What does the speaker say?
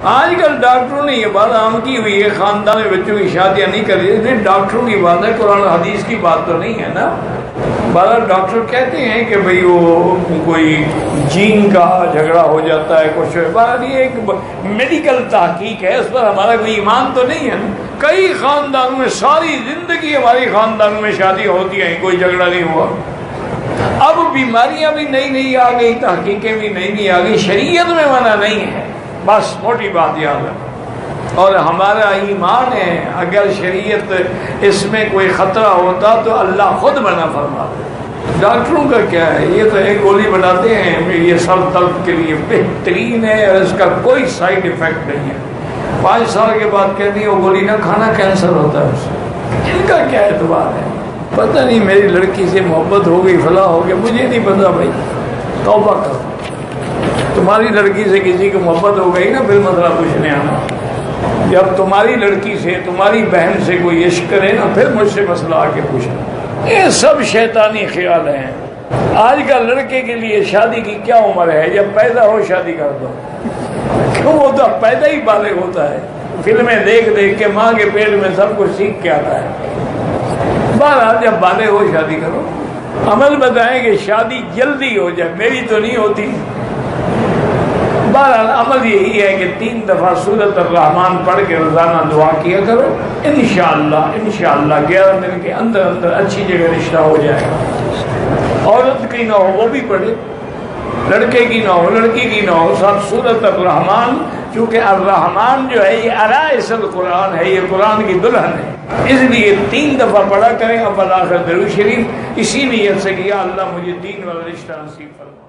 آج کل ڈاکٹروں نے یہ بات عام کی ہوئی ہے، خاندان میں بچوں کی شادیاں نہیں کر رہی، ڈاکٹروں کی بات ہے، قرآن حدیث کی بات تو نہیں ہے نا۔ بارہ ڈاکٹر کہتے ہیں کہ بھئی وہ کوئی جین کا جھگڑا ہو جاتا ہے، کچھ بارہ یہ ایک میڈیکل تحقیق ہے، اس پر ہمارا کوئی ایمان تو نہیں ہے نا۔ کئی خاندانوں میں ساری زندگی ہماری خاندانوں میں شادی ہوتی ہیں، کوئی جھگڑا نہیں ہوا۔ اب بیماریاں بھی نئی نئی آ گئی، تحقیقیں بھی نئی نئی آ گئی، شریعت میں منع نہیں ہے، بس موٹی بات یاد ہے۔ اور ہمارا ایمان ہے اگر شریعت اس میں کوئی خطرہ ہوتا تو اللہ خود منع فرماتا۔ ڈاکٹروں کا کیا ہے، یہ تو ایک گولی بناتے ہیں، یہ سر درد کے لیے بہترین ہے اور اس کا کوئی سائیڈ ایفیکٹ نہیں ہے۔ 5 سال کے بعد کہتے ہیں وہ گولی نہ کھانا کینسر ہوتا ہے اس سے۔ ان کا کیا اعتبار ہے؟ پتہ نہیں میری لڑکی سے محبت ہو گئی، فلاں ہو گیا، مجھے نہیں پتا بھائی، توبہ کرو۔ تمہاری لڑکی سے کسی کی محبت ہو گئی نا، پھر مسئلہ پوچھنے آنا۔ جب تمہاری لڑکی سے، تمہاری بہن سے کوئی عشق کرے نا، پھر مجھ سے مسئلہ آ کے پوچھنا۔ یہ سب شیطانی خیال ہیں۔ آج کل لڑکے کے لیے شادی کی کیا عمر ہے؟ جب پیدا ہو شادی کر دو، کیوں؟ وہ تو پیدا ہی بالغ ہوتا ہے، فلمیں دیکھ دیکھ کے ماں کے پیٹ میں سب کچھ سیکھ کے آتا ہے۔ بہرحال جب بالغ ہو شادی کرو۔ عمل بتائیں کہ شادی جلدی ہو جائے، میری تو نہیں ہوتی۔ بہرحال عمل یہی ہے کہ 3 دفعہ سورۃ الرحمن پڑھ کے روزانہ دعا کیا کرو، انشاءاللہ 11 دن کے اندر اندر اچھی جگہ رشتہ ہو جائے گا۔ عورت کی نہ ہو وہ بھی پڑھے، لڑکے کی نہ ہو لڑکی کی نہ ہو، سب سورۃ الرحمن، کیونکہ الرحمن جو ہے یہ عرائس القرآن ہے، یہ قرآن کی دلہن ہے، اس لیے 3 دفعہ پڑھا کریں۔ اول آخر درود شریف، اسی نیت سے کہ یا اللہ مجھے دین والا رشتہ نصیب فرما۔